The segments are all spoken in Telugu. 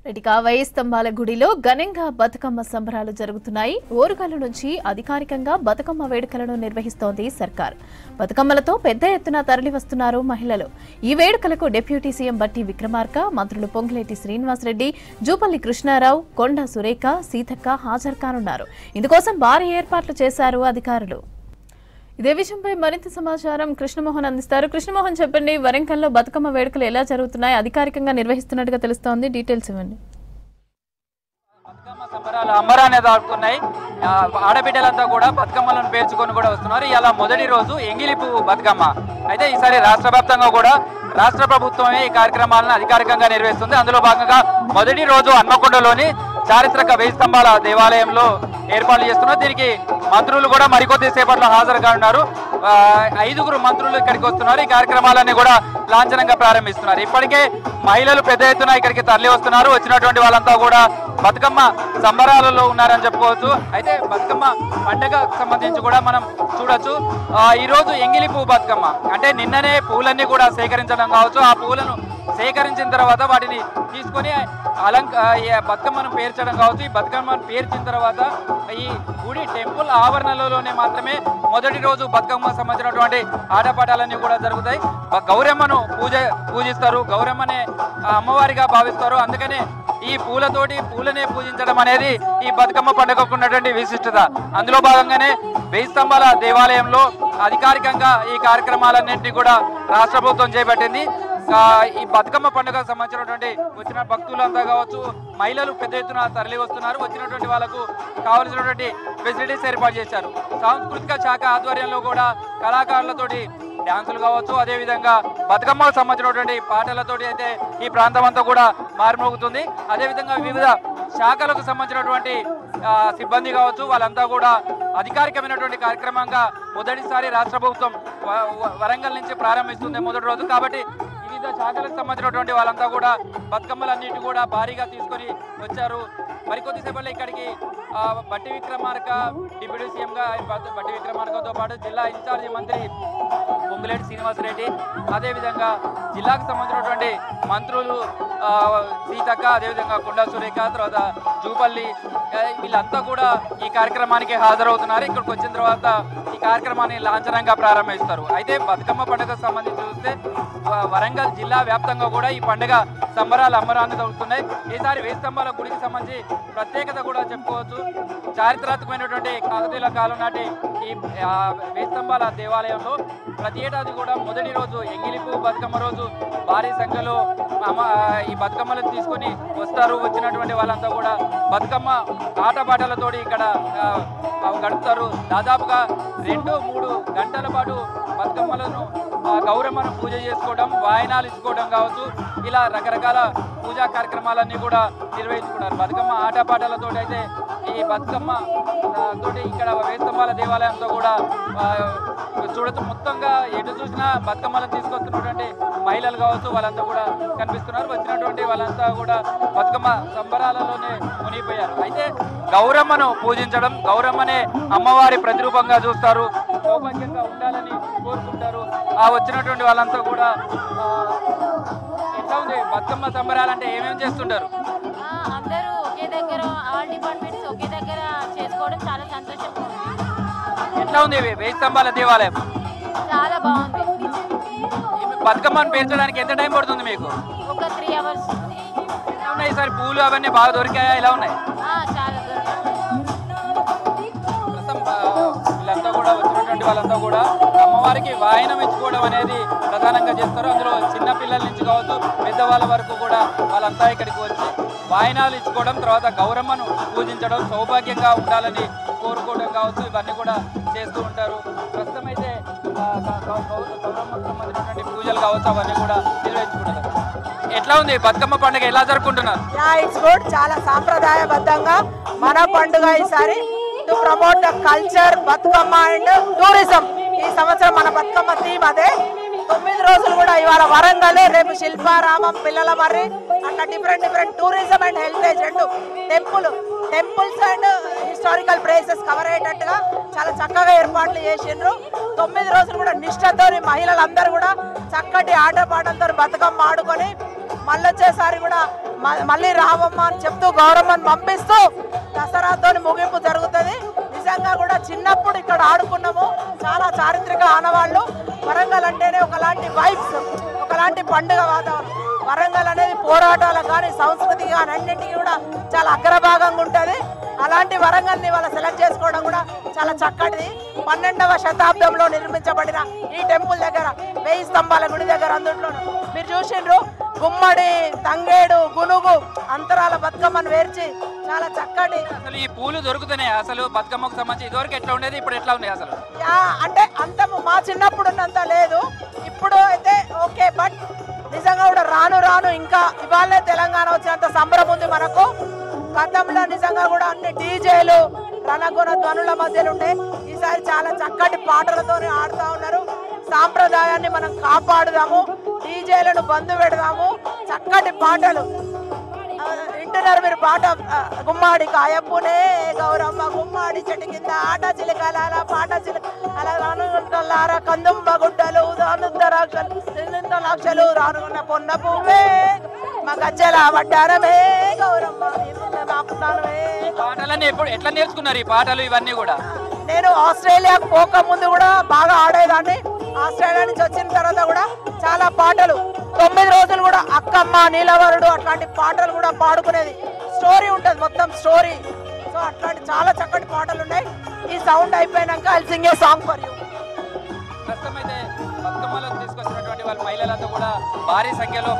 ఇక వేయి స్తంభాల గుడిలో ఘనంగా బతుకమ్మ సంబరాలు జరుగుతున్నాయి. ఓరుగల్లు నుంచి అధికారికంగా బతుకమ్మ వేడుకలను నిర్వహిస్తోంది సర్కార్. బతుకమ్మలతో పెద్ద ఎత్తున తరలి వస్తున్నారు మహిళలు. ఈ వేడుకలకు డిప్యూటీ సీఎం బట్టి విక్రమార్క, మంత్రులు పొంగులేటి శ్రీనివాసరెడ్డి, జూపల్లి కృష్ణారావు, కొండా సురేఖ, సీతక్క హాజరు కానున్నారు. ఇందుకోసం భారీ ఏర్పాట్లు చేశారు అధికారులు. ఇదే విషయంపై మరింత సమాచారం కృష్ణమోహన్ అందిస్తారు. కృష్ణమోహన్, చెప్పండి, వరంగల్లో బతుకమ్మ వేడుకలు ఎలా జరుగుతున్నాయి? అధికారికంగా నిర్వహిస్తున్నట్టుగా తెలుస్తోంది, డీటెయిల్స్ ఇవ్వండి. బతుకమ్మ సంబరాలు అంబరానే దాటుతున్నాయి. ఆడబిడ్డలంతా కూడా బతుకమ్మలను పేర్చుకొని కూడా వస్తున్నారు. ఇలా మొదటి రోజు ఎంగిలి పువ్వు బతుకమ్మ. అయితే ఈసారి రాష్ట్ర వ్యాప్తంగా కూడా రాష్ట్ర ప్రభుత్వమే ఈ కార్యక్రమాలను అధికారికంగా నిర్వహిస్తుంది. అందులో భాగంగా మొదటి రోజు హన్మకొండలోని చారిత్రక వేయి స్తంభాల దేవాలయంలో ఏర్పాట్లు చేస్తున్నారు. దీనికి మంత్రులు కూడా మరికొద్ది సేపట్లో హాజరు కానున్నారు. 5గురు మంత్రులు ఇక్కడికి వస్తున్నారు. ఈ కార్యక్రమాలన్నీ కూడా లాంఛనంగా ప్రారంభిస్తున్నారు. ఇప్పటికే మహిళలు పెద్ద ఎత్తున ఇక్కడికి తరలి వస్తున్నారు. వచ్చినటువంటి వాళ్ళంతా కూడా బతుకమ్మ సంబరాలలో ఉన్నారని చెప్పుకోవచ్చు. అయితే బతుకమ్మ పండుగకు సంబంధించి కూడా మనం చూడొచ్చు. ఈరోజు ఎంగిలి పువ్వు బతుకమ్మ అంటే నిన్ననే పూలన్నీ కూడా సేకరించడం కావచ్చు. ఆ పూలను సేకరించిన తర్వాత వాటిని తీసుకొని బతుకమ్మను పేర్చడం కావచ్చు. ఈ బతుకమ్మను పేర్చిన తర్వాత ఈ గుడి టెంపుల్ ఆవరణలోనే మాత్రమే మొదటి రోజు బతుకమ్మ సంబంధించినటువంటి ఆటపాటాలన్నీ కూడా జరుగుతాయి. గౌరమ్మను పూజిస్తారు. గౌరమ్మనే అమ్మవారిగా భావిస్తారు. అందుకనే ఈ పూలనే పూజించడం అనేది ఈ బతుకమ్మ పండుగకు ఉన్నటువంటి విశిష్టత. అందులో భాగంగానే వేయి స్తంభాల దేవాలయంలో అధికారికంగా ఈ కార్యక్రమాలన్నింటినీ కూడా రాష్ట్ర ప్రభుత్వం చేపట్టింది. ఈ బతుకమ్మ పండుగకు సంబంధించినటువంటి వచ్చిన భక్తులంతా కావచ్చు, మహిళలు పెద్ద ఎత్తున తరలి వస్తున్నారు. వచ్చినటువంటి వాళ్ళకు కావలసినటువంటి ఫెసిలిటీస్ ఏర్పాటు చేశారు. సాంస్కృతిక శాఖ ఆధ్వర్యంలో కూడా కళాకారులతోటి డ్యాన్సులు కావచ్చు, అదేవిధంగా బతుకమ్మకు సంబంధించినటువంటి పాటలతోటి అయితే ఈ ప్రాంతం అంతా కూడా మారుమోగుతుంది. అదేవిధంగా వివిధ శాఖలకు సంబంధించినటువంటి సిబ్బంది కావచ్చు, వాళ్ళంతా కూడా అధికారికమైనటువంటి కార్యక్రమంగా మొదటిసారి రాష్ట్ర ప్రభుత్వం వరంగల్ నుంచి ప్రారంభిస్తుంది మొదటి రోజు. కాబట్టి వివిధ శాఖలకు సంబంధించినటువంటి వాళ్ళంతా కూడా బతుకమ్మలన్నిటి కూడా భారీగా తీసుకొని వచ్చారు. మరికొద్దిసేపట్లో ఇక్కడికి బట్టి విక్రమార్క డిప్యూటీ సీఎంగా బట్టి విక్రమార్కతో పాటు జిల్లా ఇన్ఛార్జి మంత్రి పొంగులేటి శ్రీనివాసరెడ్డి, అదేవిధంగా జిల్లాకు సంబంధించినటువంటి మంత్రులు సీతక్క, అదేవిధంగా కొండా సురేఖ, తర్వాత జూపల్లి, వీళ్ళంతా కూడా ఈ కార్యక్రమానికి హాజరవుతున్నారు. ఇక్కడికి వచ్చిన తర్వాత ఈ కార్యక్రమాన్ని లాంఛనంగా ప్రారంభిస్తారు. అయితే బతుకమ్మ పండుగకు సంబంధించి చూస్తే వరంగల్ జిల్లా వ్యాప్తంగా కూడా ఈ పండుగ సంబరాలు అంబరాన్ని జరుగుతున్నాయి. ఈసారి వేయి స్తంభాల గుడికి సంబంధించి ప్రత్యేకత కూడా చెప్పుకోవచ్చు. చారిత్రాత్మకమైనటువంటి కాకతీయుల కాలం నాటి ఈ వేయి స్తంభాల దేవాలయంలో ప్రతి ఏడాది కూడా మొదటి రోజు ఎంగిలిపు బతుకమ్మ రోజు భారీ సంఖ్యలో ఈ బతుకమ్మలను తీసుకొని వస్తారు. వచ్చినటువంటి వాళ్ళంతా కూడా బతుకమ్మ ఆటపాటలతోటి ఇక్కడ గడుపుతారు. దాదాపుగా 2-3 గంటల పాటు బతుకమ్మలను గౌరమ్మను పూజ చేసుకోవడం, వాయనాలు ఇచ్చుకోవడం కావచ్చు, ఇలా రకరకాల పూజా కార్యక్రమాలన్నీ కూడా నిర్వహించుకున్నారు. బతుకమ్మ ఆటపాటలతో అయితే ఈ బతుకమ్మ తోటి ఇక్కడ వేయి స్తంభాల దేవాలయంతో కూడా చూడొచ్చు. మొత్తంగా ఎటు చూసినా బతుకమ్మలను తీసుకొస్తున్నటువంటి మహిళలు కావచ్చు, వాళ్ళంతా కూడా కనిపిస్తున్నారు. వచ్చినటువంటి వాళ్ళంతా కూడా బతుకమ్మ సంబరాలలోనే మునిగిపోయారు. అయితే గౌరమ్మను పూజించడం, గౌరమ్మనే అమ్మవారి ప్రతిరూపంగా చూస్తారు, సౌభాగ్యంగా ఉండాలని కోరుకుంటారు. వచ్చినటువంటి వాళ్ళంతా కూడా ఎట్లా ఉంది బతుకమ్మ సంబరాలంటే ఏమేమి చేస్తుంటారు? అందరూ ఒకే దగ్గర, ఆల్ డిపార్ట్మెంట్స్ ఒకే దగ్గర చేసుకోవడం చాలా సంతోషంగా ఉంది. ఎట్లా ఉంది వేయి స్తంభాల దేవాలయం? చాలా బాగుంది. బతుకమ్మను పేర్చడానికి ఎంత టైం పడుతుంది మీకు? ఒక 3 అవర్స్. ఎలా ఉన్నాయి ఈసారి పూలు అవన్నీ బాగా దొరికాయా? ఎలా ఉన్నాయి? చాలా దొరికాయి. వీళ్ళంతా కూడా వచ్చినటువంటి వాళ్ళంతా కూడా అమ్మవారికి వాయనం ఇచ్చుకోవడం అనేది ప్రధానంగా చేస్తారు. అందులో చిన్న పిల్లల నుంచి కావచ్చు, పెద్దవాళ్ళ వరకు కూడా వాళ్ళంతా ఇక్కడికి వచ్చి వాయనాలు ఇచ్చుకోవడం, తర్వాత గౌరమ్మను పూజించడం, సౌభాగ్యంగా ఉండాలని కోరుకోవడం కావచ్చు, ఇవన్నీ కూడా చేస్తూ ఉంటారు. ప్రస్తుతం అయితే గౌరమ్మకు సంబంధించినటువంటి పూజలు కావచ్చు, అవన్నీ కూడా నిర్వహించుకుంటారు. ఎట్లా ఉంది బతుకమ్మ పండుగ, ఎలా జరుపుకుంటున్నారు? It's good. చాలా సాంప్రదాయబద్ధంగా మన పండుగ ఈసారి to promote the culture, Bathukamma and tourism. ఈ సంవత్సరం మన బతుకమ్మ థీమ్ అదే. 9 రోజులు కూడా ఇవాళ వరంగల్, రేపు శిల్పారామం, పిల్లల మర్రి, అట్లా different tourism and heritage and temples and historical places cover అయ్యేటట్టుగా చాలా చక్కగా ఏర్పాట్లు చేసిండ్రు. 9 రోజులు కూడా నిష్ఠతో మహిళలందరూ కూడా చక్కటి ఆటపాటలతో బతుకమ్మ ఆడుకొని మళ్ళీ వచ్చేసారి కూడా మళ్ళీ రావమ్మ అని చెప్తూ గౌరమ్మని పంపిస్తూ దసరాతో ముగింపు జరుగుతుంది. నిజంగా కూడా చిన్నప్పుడు ఇక్కడ ఆడుకున్నాము. చాలా చారిత్రక ఆనవాళ్ళు. వరంగల్ అంటేనే ఒకలాంటి వైబ్స్, ఒకలాంటి పండుగ వాతావరణం. వరంగల్ అనేది పోరాటాలకు కానీ సంస్కృతి కానీ అన్నింటికి కూడా చాలా అగ్రభాగంగా ఉంటుంది. అలాంటి వరంగల్ని వాళ్ళ సెలెక్ట్ చేసుకోవడం కూడా చాలా చక్కటిది. 12వ శతాబ్దంలో నిర్మించబడిన ఈ టెంపుల్ దగ్గర 1000 స్తంభాల గుడి దగ్గర అందుట్లో మీరు చూసిండ్రు గుమ్మడి, తంగేడు, గునుగు అంతరాల బతుకమ్మను వేర్చి చాలా చక్కటి. అసలు ఈ పూలు దొరుకుతున్నాయి అసలు బతుకమ్మకు సంబంధించి ఇదివరకు ఎట్లా ఉండేది, ఇప్పుడు ఎట్లా ఉంది అసలు? అంటే అంత మా చిన్నప్పుడు ఉన్నంత లేదు, ఇప్పుడు అయితే ఓకే. బట్ నిజంగా కూడా రాను రాను ఇంకా ఇవాళ తెలంగాణ వచ్చినంత సంబరం ఉంది మనకు. గతంలో నిజంగా కూడా అన్ని డీజేలు రణగుణ ధ్వనుల మధ్యలో ఉండే, ఈసారి చాలా చక్కటి పాటలతో ఆడుతూ ఉన్నారు. సాంప్రదాయాన్ని మనం కాపాడుదాము, డీజేలను బంద్ పెడదాము, చక్కటి పాటలు వింటున్నారు మీరు. పాట గుమ్మాడి కాయప్పునే గౌరమ్మ గుమ్మాడి చెట్టు కింద ఆట చిలకల పాట అలా రానుగుంటలార కందుంబ గుడ్డలు రాక్షలు రానుకున్న పొన్న పువ్వే మా గజ్జల వడ్డారమే గౌరమ్మ పాటలన్నీ ఎట్లా నేర్చుకున్నారు ఈ పాటలు ఇవన్నీ కూడా? నేను ఆస్ట్రేలియాకు పోక ముందు కూడా బాగా ఆడేదాన్ని. ఆస్ట్రేలియా నుంచి వచ్చిన తర్వాత కూడా చాలా పాటలు 9 రోజులు కూడా అక్కమ్మ, నీలవరుడు అట్లాంటి పాటలు కూడా పాడుకునేది. స్టోరీ ఉంటుంది, మొత్తం స్టోరీ. సో అట్లాంటి చాలా చక్కటి పాటలు ఉన్నాయి. ఈ సౌండ్ అయిపోయినాక I sing A song for you. ప్రస్తుతం అయితే బతుకమ్మలకు తీసుకొచ్చినటువంటి వాళ్ళ మహిళలంతా కూడా భారీ సంఖ్యలో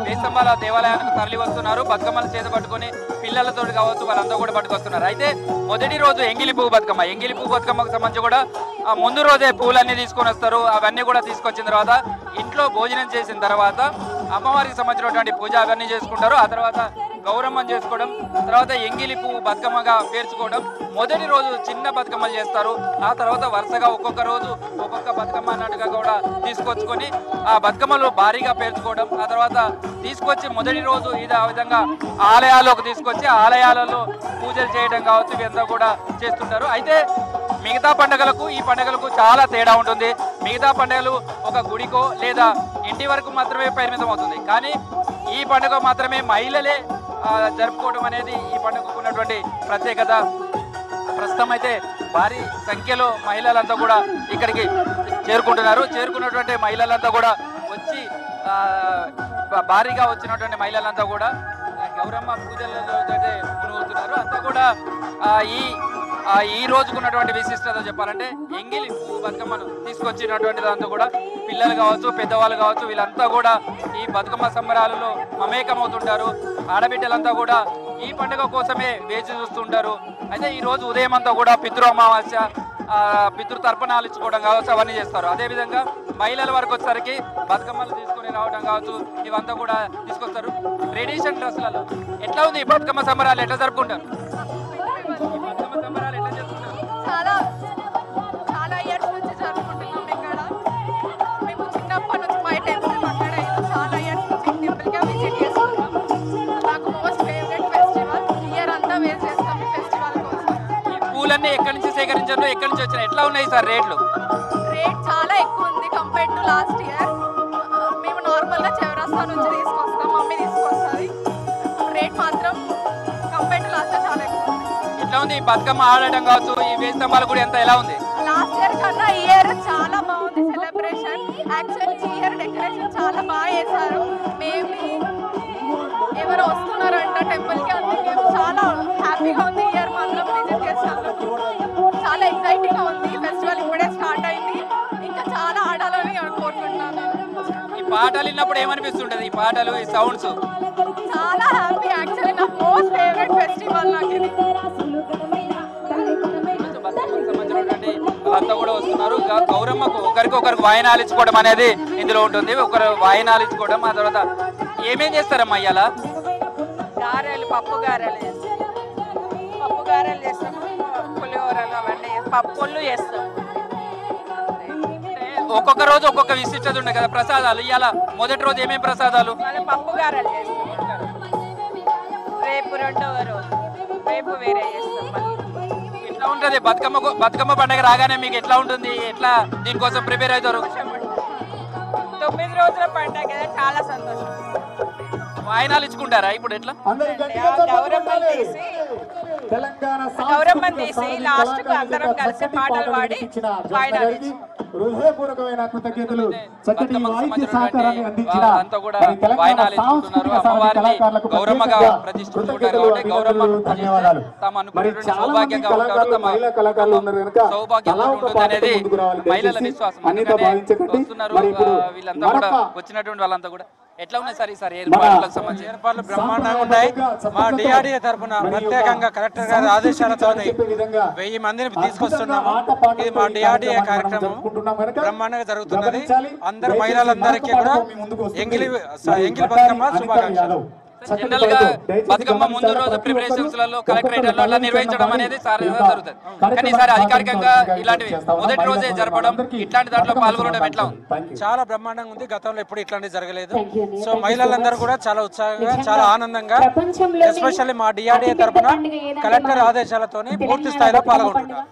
వేస్తంబాల దేవాలయానికి తరలి వస్తున్నారు. బతుకమ్మలు చేత పట్టుకొని పిల్లలతో కావచ్చు వాళ్ళంతా కూడా పట్టుకొస్తున్నారు. అయితే మొదటి రోజు ఎంగిలి పువ్వు బతుకమ్మ, ఎంగిలి పువ్వు బతుకమ్మకు సంబంధించి కూడా ముందు రోజే పూలన్నీ తీసుకొని వస్తారు. అవన్నీ కూడా తీసుకొచ్చిన తర్వాత ఇంట్లో భోజనం చేసిన తర్వాత అమ్మవారికి సంబంధించినటువంటి పూజ అవన్నీ చేసుకుంటారు. ఆ తర్వాత గౌరమ్మని చేసుకోవడం, తర్వాత ఎంగిలి పువ్వు బతుకమ్మగా పేర్చుకోవడం. మొదటి రోజు చిన్న బతుకమ్మలు చేస్తారు. ఆ తర్వాత వరుసగా ఒక్కొక్క రోజు ఒక్కొక్క బతుకమ్మ అన్నట్టుగా కూడా తీసుకొచ్చుకొని ఆ బతుకమ్మలు భారీగా పేర్చుకోవడం. ఆ తర్వాత తీసుకొచ్చి మొదటి రోజు ఇది ఆ విధంగా ఆలయాల్లోకి తీసుకొచ్చి ఆలయాలలో పూజలు చేయడం కావచ్చు ఇవంతా కూడా చేస్తుంటారు. అయితే మిగతా పండుగలకు ఈ పండుగలకు చాలా తేడా ఉంటుంది. మిగతా పండుగలు ఒక గుడికో లేదా ఇంటి వరకు మాత్రమే పరిమితం అవుతుంది. కానీ ఈ పండుగ మాత్రమే మహిళలే జరుపుకోవడం అనేది ఈ పండుగకు ఉన్నటువంటి ప్రత్యేకత. ప్రస్తుతం అయితే భారీ సంఖ్యలో మహిళలంతా కూడా ఇక్కడికి చేరుకుంటున్నారు. చేరుకున్నటువంటి మహిళలంతా కూడా వచ్చి భారీగా వచ్చినటువంటి మహిళలంతా కూడా గౌరమ్మ పూజలలో మునుగుతున్నారు. అంతా కూడా ఈ రోజుకున్నటువంటి విశిష్టత చెప్పాలంటే ఎంగిలి పువ్వు బతుకమ్మను తీసుకొచ్చినటువంటి దాంతో కూడా పిల్లలు కావచ్చు పెద్దవాళ్ళు కావచ్చు వీళ్ళంతా కూడా ఈ బతుకమ్మ సంబరాలలో మమేకమవుతుంటారు. ఆడబిడ్డలంతా కూడా ఈ పండుగ కోసమే వేచి చూస్తుంటారు. అయితే ఈ రోజు ఉదయం అంతా కూడా పితృ అమావాస్య, పితృతర్పణాలు ఇచ్చుకోవడం కావచ్చు అవన్నీ చేస్తారు. అదేవిధంగా మహిళల వరకు వచ్చేసరికి బతుకమ్మలు తీసుకుని రావడం కావచ్చు ఇవంతా కూడా తీసుకొస్తారు. ట్రెడిషన్ డ్రెస్లలో ఎట్లా ఉంది ఈ బతుకమ్మ సంబరాలు ఎట్లా జరుపుకుంటారు? బతుకమ్మ సంబరాలు ఎట్లా జరుపుకుంటారు? చాలా ఇయర్స్ నుంచి జరుపుకుంటున్నాం ఇక్కడ. మేము చిన్నప్పటి నుంచి మై టెంపుల్ అక్కడ చాలా ఇయర్స్ నుంచి టెంపుల్గా విజిట్ చేస్తున్నాం. నాకు మోస్ట్ ఫేవరెట్ ఫెస్టివల్. ఇయర్ అంతా వేస్ట్ చేస్తాం ఈ ఫెస్టివల్ కోసం. ఈ పూలన్నీ ఎక్కడి నుంచి సేకరించారు, ఎక్కడి నుంచి వచ్చినాయి, ఎట్లా ఉన్నాయి సార్ రేట్లు? రేట్ చాలా ఎక్కువ ఉంది కంపేర్ టు లాస్ట్ ఇయర్. మేము నార్మల్గా చౌరస్తా నుంచి తీసుకొస్తాం, మమ్మీ తీసుకొస్తుంది. రేట్ మాత్రం కంపేర్ టు లాస్ట్ ఇయర్ చాలా ఎక్కువ ఉంది. ఎట్లా ఉంది ఈ బతుకమ్మ ఆడటం కావచ్చు ఈ వేస్తంబాలు కూడా ఎంత ఎలా ఉంది? లాస్ట్ ఇయర్ కన్నా ఈ ఇయర్ చాలా బాగుంది సెలబ్రేషన్. యాక్చువల్లీ ఈ ఇయర్ డెకరేషన్ చాలా బాగా చేశారు. మేబీ ఎవరు వస్తున్నారంట టెంపుల్కి, అందుకే చాలా హ్యాపీగా ఉంది. ఈ ఇయర్ మాత్రం విజిట్ చేస్తాను. చాలా ఎక్సైటింగ్గా ఉంది. ఫెస్టివల్ ఇప్పుడే స్టార్ట్ అయింది, ఇంకా చాలా ఆడాలని కోరుకుంటున్నాను. ఈ పాటలు విన్నప్పుడు ఏమనిపిస్తుంటది? ఈ పాటలు ఈ సౌండ్స్ చాలా హ్యాపీ. యాక్చువల్లీ నా మోస్ట్ ఫేవరెట్ ఫెస్టివల్ నాకు ఇది. వాళ్ళంతా కూడా వస్తున్నారు. గౌరమ్మకు ఒకరికొకరికి వాయినాలు ఇచ్చుకోవడం అనేది ఇందులో ఉంటుంది. ఒకరు వాయినాలు ఇచ్చుకోవడం. ఆ తర్వాత ఏమేం చేస్తారమ్మా ఇవాళ? గారెలు, పప్పు గారెలు చేస్తాం. పప్పు గారెలు చేస్తాము, పులిహోరలు అవన్నీ పప్పులు చేస్తాం. ఒక్కొక్క రోజు ఒక్కొక్క విశిష్టత ఉండే కదా ప్రసాదాలు. ఇవాళ మొదటి రోజు ఏమేమి ప్రసాదాలు? పప్పు గారెలు చేస్తాం. రేపు రెండవ రోజు రేపు వేరే చేస్తాం. ఎట్లా ఉంటుంది బతుకమ్మ పండుగ రాగానే మీకు ఎట్లా ఉంటుంది? ఎట్లా దీనికోసం ప్రిపేర్ అవుతారు? 9 రోజుల పండుగ కదా, చాలా సంతోషం. వాయినాలు ఇచ్చుకుంటారా ఇప్పుడు ఎట్లా? గౌరమ్మని తీసి లాస్ట్ కు అందరం కలిసి పాటలు పాడి హృదయపూర్వకమైన కృతజ్ఞతలు. చక్కటి వాయిద్య సహకారాన్ని అందించిన అంతా కూడా వాయినాలు ఇచ్చుకుంటున్నారు. అమ్మవారిని గౌరమ్మగా ప్రతిష్ఠించుకుంటారు కాబట్టి గౌరమ్మను ధన్యవాదాలు. తాము అనుకున్నటువంటి సౌభాగ్యంగా ఉంటారు. తమ కళాకారులు ఉన్నారు కనుక సౌభాగ్యం ఉంటుంది మహిళల విశ్వాసం. వస్తున్నారు వీళ్ళంతా కూడా వచ్చినటువంటి వాళ్ళంతా కూడా ఎట్లా ఉన్నాయి సార్ ఈసారి ఏర్పాట్లకు సంబంధించి? ఏర్పాట్లు బ్రహ్మాండంగా ఉన్నాయి. మా డిఆర్డీఏ తరఫున ప్రత్యేకంగా కలెక్టర్ గారి ఆదేశాలతో 1000 మందిని తీసుకొస్తున్నాము. ఇది మా డిఆర్డీఏ కార్యక్రమం బ్రహ్మాండంగా జరుగుతున్నది. అందరు మహిళలందరికీ కూడా ఎంగిలి బతుకమ్మ శుభాకాంక్షలు. జనరల్ గా బతుకమ్మ ముందు రోజు ప్రిపరేషన్స్ లలో కలెక్టరేట్లలో అలా నిర్వహించడం అనేది సాధారణంగా జరుగుతుంది. కానీ ఈసారి అధికారికంగా ఇలాంటివి మొదటి రోజే జరపడం, ఇట్లాంటి దాంట్లో పాల్గొనడం ఎట్లా ఉంది? చాలా బ్రహ్మాండంగా ఉంది. గతంలో ఎప్పుడు ఇట్లాంటివి జరగలేదు. సో మహిళలందరూ కూడా చాలా ఉత్సాహంగా, చాలా ఆనందంగా, ఎస్పెషల్లీ మా డిఆర్డీఏ తరఫున కలెక్టర్ ఆదేశాలతోని పూర్తి స్థాయిలో పాల్గొంటున్నారు.